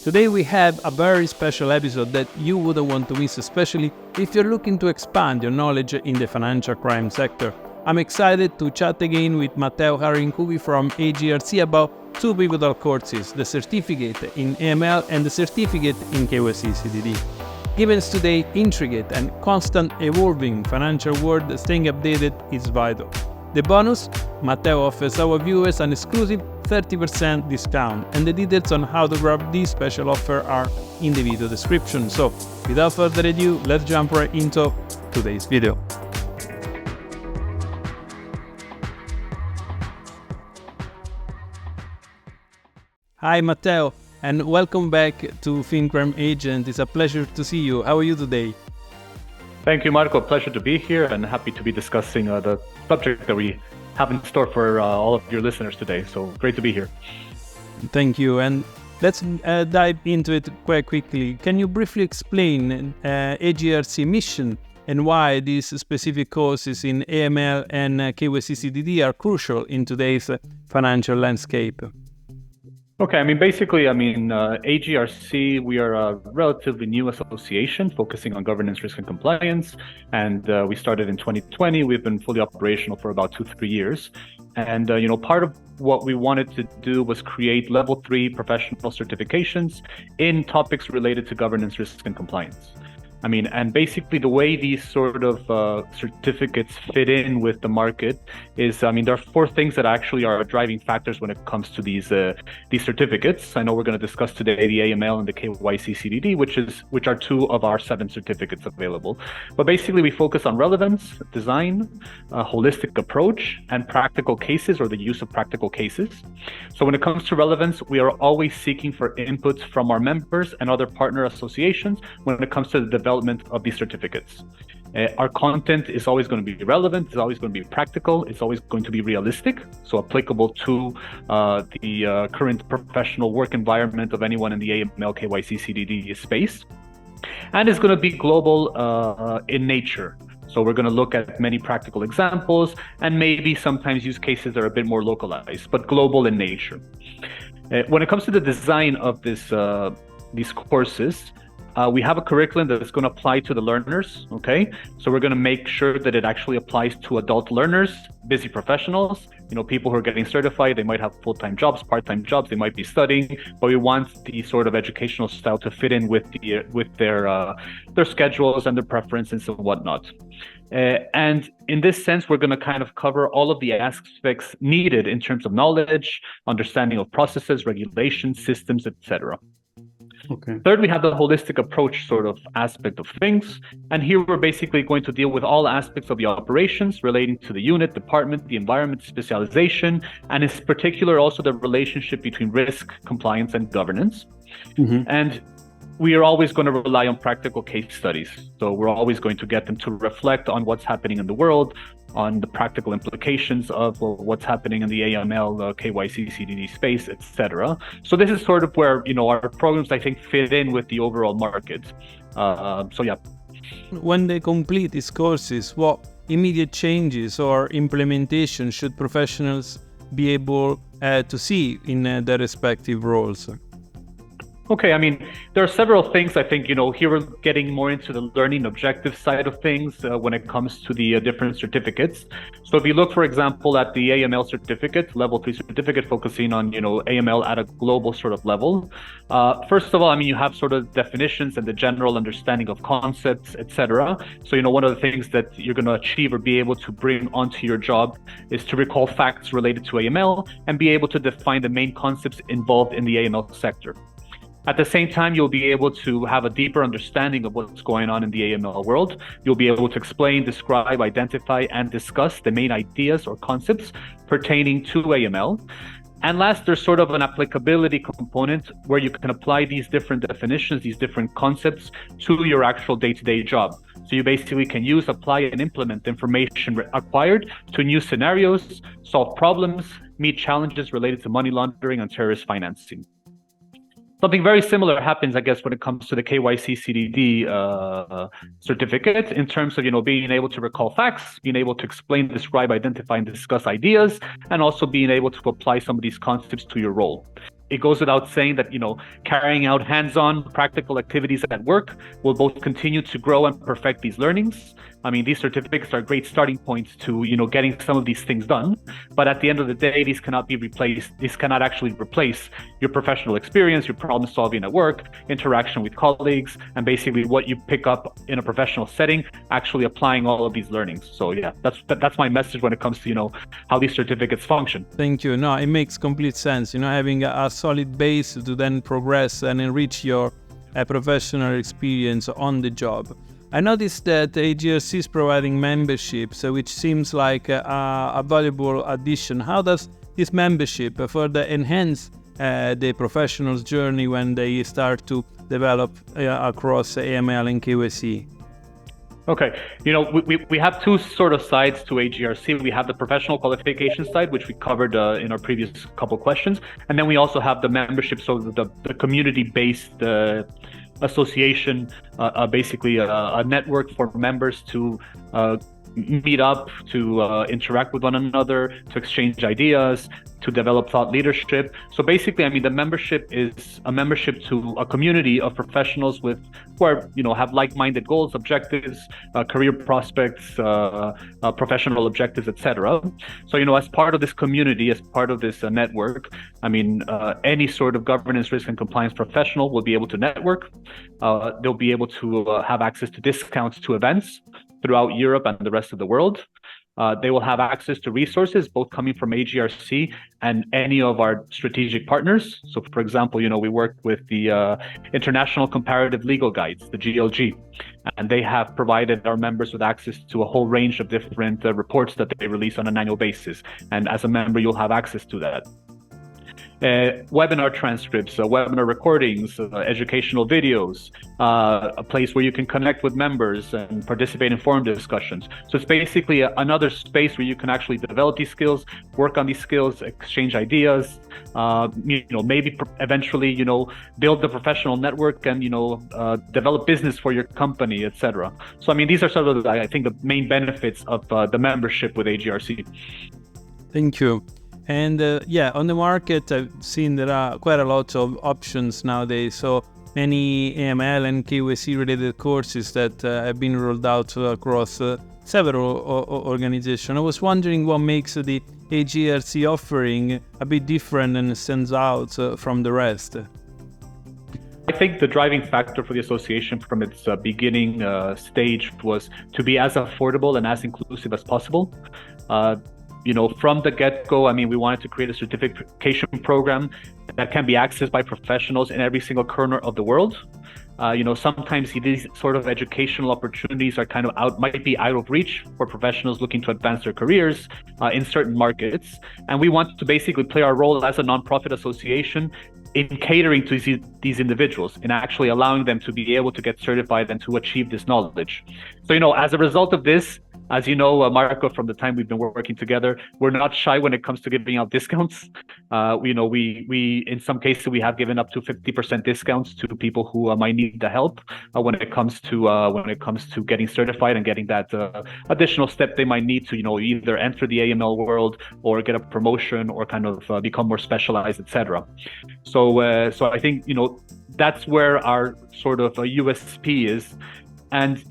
Today we have a very special episode that you wouldn't want to miss, especially if you're looking to expand your knowledge in the financial crime sector. I'm excited to chat again with Mateo from AGRC about two pivotal courses, the certificate in AML and the certificate in KYC CDD. Given today's intricate and constant evolving financial world, staying updated is vital. The bonus, Mateo offers our viewers an exclusive 30% discount, and the details on how to grab this special offer are in the video description. So, without further ado, let's jump right into today's video. Hi Mateo, and welcome back to FinCrime Agent. It's a pleasure to see you. How are you today? Thank you, Marco. Pleasure to be here and happy to be discussing the subject that we have in store for all of your listeners today. So great to be here. Thank you. And let's dive into it quite quickly. Can you briefly explain AGRC mission and why these specific courses in AML and KYC CDD are crucial in today's financial landscape? Okay, AGRC, we are a relatively new association focusing on governance, risk, and compliance. And we started in 2020. We've been fully operational for about 2-3 years. And, part of what we wanted to do was create level 3 professional certifications in topics related to governance, risk, and compliance. And basically the way these sort of certificates fit in with the market is, there are 4 things that actually are driving factors when it comes to these certificates. I know we're going to discuss today the AML and the KYC CDD, which are 2 of our 7 certificates available. But basically we focus on relevance, design, a holistic approach, and practical cases, or the use of practical cases. So when it comes to relevance, we are always seeking for input from our members and other partner associations when it comes to the development of these certificates. Our content is always going to be relevant, it's always going to be practical, it's always going to be realistic, so applicable to the current professional work environment of anyone in the AML KYC CDD space. And it's going to be global in nature. So we're going to look at many practical examples and maybe sometimes use cases that are a bit more localized, but global in nature. When it comes to the design of these courses, we have a curriculum that is going to apply to the learners, okay? So we're going to make sure that it actually applies to adult learners, busy professionals, people who are getting certified. They might have full-time jobs, part-time jobs, they might be studying, but we want the sort of educational style to fit in with their schedules and their preferences and whatnot. And in this sense, we're going to kind of cover all of the aspects needed in terms of knowledge, understanding of processes, regulations, systems, etc. Okay. Third, we have the holistic approach sort of aspect of things. And here we're basically going to deal with all aspects of the operations relating to the unit, department, the environment, specialization, and in particular also the relationship between risk, compliance, and governance. Mm-hmm. And we are always going to rely on practical case studies. So we're always going to get them to reflect on what's happening in the world, on the practical implications of what's happening in the AML, KYC, CDD space, etc. So this is sort of where, our programs, I think, fit in with the overall market. Yeah. When they complete these courses, what immediate changes or implementation should professionals be able to see in their respective roles? Okay, there are several things. I think, here we're getting more into the learning objective side of things when it comes to the different certificates. So if you look, for example, at the AML certificate, level 3 certificate, focusing on, AML at a global sort of level. First of all, you have sort of definitions and the general understanding of concepts, etc. So, one of the things that you're going to achieve or be able to bring onto your job is to recall facts related to AML and be able to define the main concepts involved in the AML sector. At the same time, you'll be able to have a deeper understanding of what's going on in the AML world. You'll be able to explain, describe, identify, and discuss the main ideas or concepts pertaining to AML. And last, there's sort of an applicability component where you can apply these different definitions, these different concepts to your actual day-to-day job. So you basically can use, apply, and implement information acquired to new scenarios, solve problems, meet challenges related to money laundering and terrorist financing. Something very similar happens, I guess, when it comes to the KYC CDD certificate in terms of, being able to recall facts, being able to explain, describe, identify, and discuss ideas, and also being able to apply some of these concepts to your role. it goes without saying that, carrying out hands-on practical activities at work will both continue to grow and perfect these learnings. I mean, these certificates are great starting points to, getting some of these things done. But at the end of the day, these cannot be replaced. These cannot actually replace your professional experience, your problem solving at work, interaction with colleagues, and basically what you pick up in a professional setting, actually applying all of these learnings. So yeah, that's my message when it comes to, how these certificates function. Thank you. No, it makes complete sense. Having a solid base to then progress and enrich your professional experience on the job. I noticed that AGRC is providing memberships, which seems like a valuable addition. How does this membership further enhance the professional's journey when they start to develop across AML and KYC? Okay, we have two sort of sides to AGRC. We have the professional qualification side, which we covered in our previous couple questions, and then we also have the membership, so the community-based association, basically a network for members to meet up, to interact with one another, to exchange ideas, to develop thought leadership. So basically, I mean, the membership is a membership to a community of professionals who are, have like-minded goals, objectives, career prospects, professional objectives, etc. So, as part of this community, as part of this network, I mean, any sort of governance, risk, and compliance professional will be able to network. They'll be able to have access to discounts to events throughout Europe and the rest of the world. They will have access to resources, both coming from AGRC and any of our strategic partners. So, for example, we work with the International Comparative Legal Guides, the GLG, and they have provided our members with access to a whole range of different reports that they release on an annual basis. And as a member, you'll have access to that. Webinar transcripts, webinar recordings, educational videos, a place where you can connect with members and participate in forum discussions. So it's basically another space where you can actually develop these skills, work on these skills, exchange ideas, maybe eventually, build the professional network and, develop business for your company, etc. So, I mean, these are sort of, I think, the main benefits of the membership with AGRC. Thank you. And on the market, I've seen there are quite a lot of options nowadays. So many AML and KYC related courses that have been rolled out across several organizations. I was wondering what makes the AGRC offering a bit different and stands out from the rest. I think the driving factor for the association from its beginning stage was to be as affordable and as inclusive as possible. From the get-go, I mean, we wanted to create a certification program that can be accessed by professionals in every single corner of the world. Sometimes these sort of educational opportunities are might be out of reach for professionals looking to advance their careers in certain markets. And we want to basically play our role as a nonprofit association in catering to these individuals, in actually allowing them to be able to get certified and to achieve this knowledge. So, as a result of this, as you know, Marco, from the time we've been working together, we're not shy when it comes to giving out discounts. We in some cases we have given up to 50% discounts to people who might need the help when it comes to getting certified and getting that additional step they might need to either enter the AML world or get a promotion or become more specialized, etc. So I think that's where our sort of USP is, and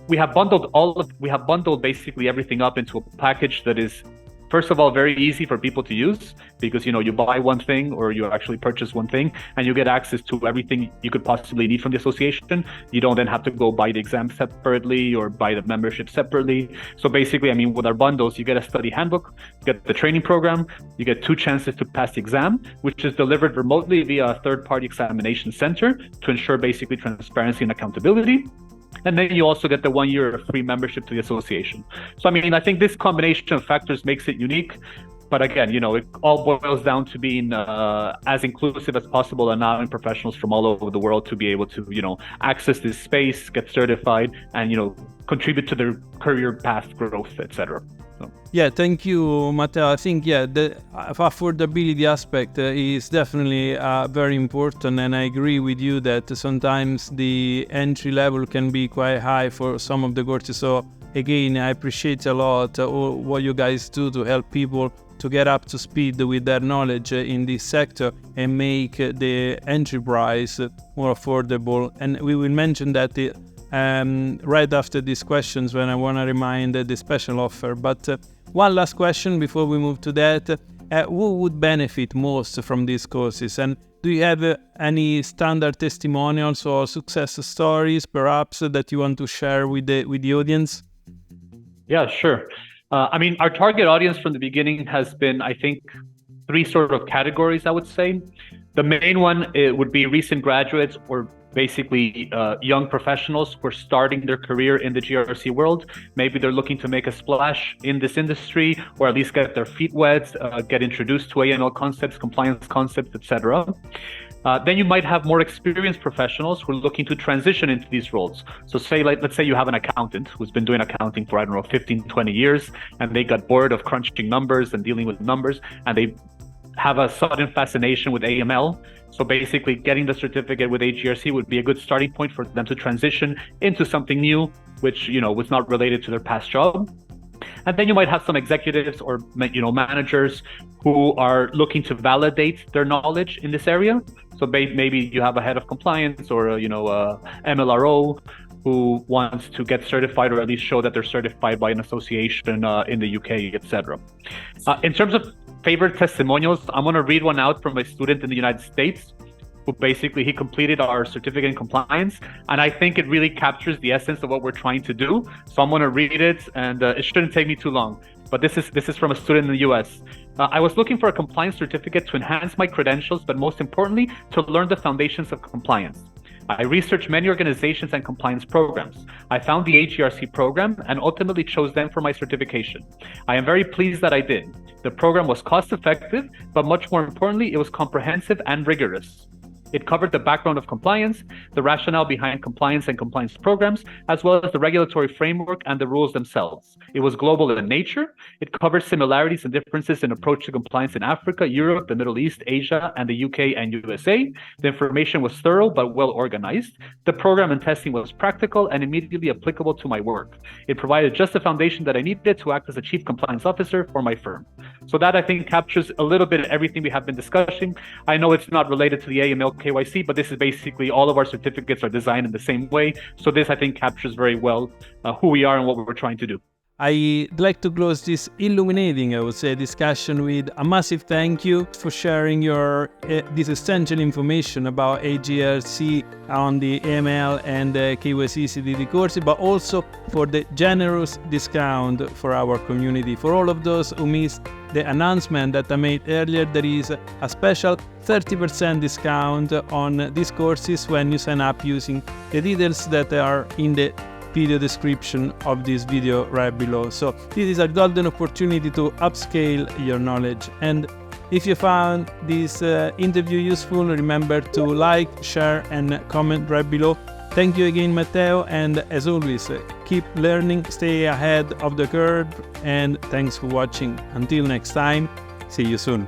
we have bundled basically everything up into a package that is, first of all, very easy for people to use, because you buy one thing or you actually purchase one thing and you get access to everything you could possibly need from the association. You don't then have to go buy the exam separately or buy the membership separately. So basically, I mean, with our bundles, you get a study handbook, you get the training program, you get 2 chances to pass the exam, which is delivered remotely via a third-party examination center to ensure basically transparency and accountability. And then you also get the 1 year of free membership to the association. So, I mean, I think this combination of factors makes it unique. But again, it all boils down to being as inclusive as possible, and allowing professionals from all over the world to be able to, access this space, get certified, and, contribute to their career path growth, etc. So. Yeah, thank you, Mateo. I think, the affordability aspect is definitely very important, and I agree with you that sometimes the entry level can be quite high for some of the courses. So again, I appreciate a lot what you guys do to help people to get up to speed with their knowledge in this sector and make the entry price more affordable. And we will mention that right after these questions, when I want to remind the special offer. But one last question before we move to that. Who would benefit most from these courses? And do you have any standard testimonials or success stories, perhaps, that you want to share with the audience? Yeah, sure. Our target audience from the beginning has been, I think, 3 sort of categories, I would say. The main one, it would be recent graduates, or basically young professionals who are starting their career in the GRC world. Maybe they're looking to make a splash in this industry, or at least get their feet wet, get introduced to AML concepts, compliance concepts, etc. Then you might have more experienced professionals who are looking to transition into these roles. So let's say you have an accountant who's been doing accounting for, 15, 20 years, and they got bored of crunching numbers and dealing with numbers, and they have a sudden fascination with AML. So basically getting the certificate with AGRC would be a good starting point for them to transition into something new, which, was not related to their past job. And then you might have some executives or, managers who are looking to validate their knowledge in this area. So maybe you have a head of compliance or, a MLRO who wants to get certified, or at least show that they're certified by an association in the UK, etc. In terms of favorite testimonials, I'm going to read one out from a student in the United States who basically he completed our certificate in compliance, and I think it really captures the essence of what we're trying to do. So I'm going to read it, and it shouldn't take me too long. But this is from a student in the US. I was looking for a compliance certificate to enhance my credentials, but most importantly, to learn the foundations of compliance. I researched many organizations and compliance programs. I found the AGRC program and ultimately chose them for my certification. I am very pleased that I did. The program was cost-effective, but much more importantly, it was comprehensive and rigorous. It covered the background of compliance, the rationale behind compliance and compliance programs, as well as the regulatory framework and the rules themselves. It was global in nature. It covered similarities and differences in approach to compliance in Africa, Europe, the Middle East, Asia, and the UK and USA. The information was thorough but well organized. The program and testing was practical and immediately applicable to my work. It provided just the foundation that I needed to act as a chief compliance officer for my firm. So that, I think, captures a little bit of everything we have been discussing. I know it's not related to the AML KYC, but this is basically all of our certificates are designed in the same way. So this, I think, captures very well who we are and what we're trying to do. I'd like to close this illuminating, I would say, discussion with a massive thank you for sharing this essential information about AGRC on the AML and KYC CDD courses, but also for the generous discount for our community. For all of those who missed the announcement that I made earlier, there is a special 30% discount on these courses when you sign up using the details that are in the video description of this video right below. So this is a golden opportunity to upscale your knowledge. And if you found this interview useful, remember to like, share, and comment right below. Thank you again, Mateo, and as always, keep learning, stay ahead of the curve, and thanks for watching. Until next time, see you soon.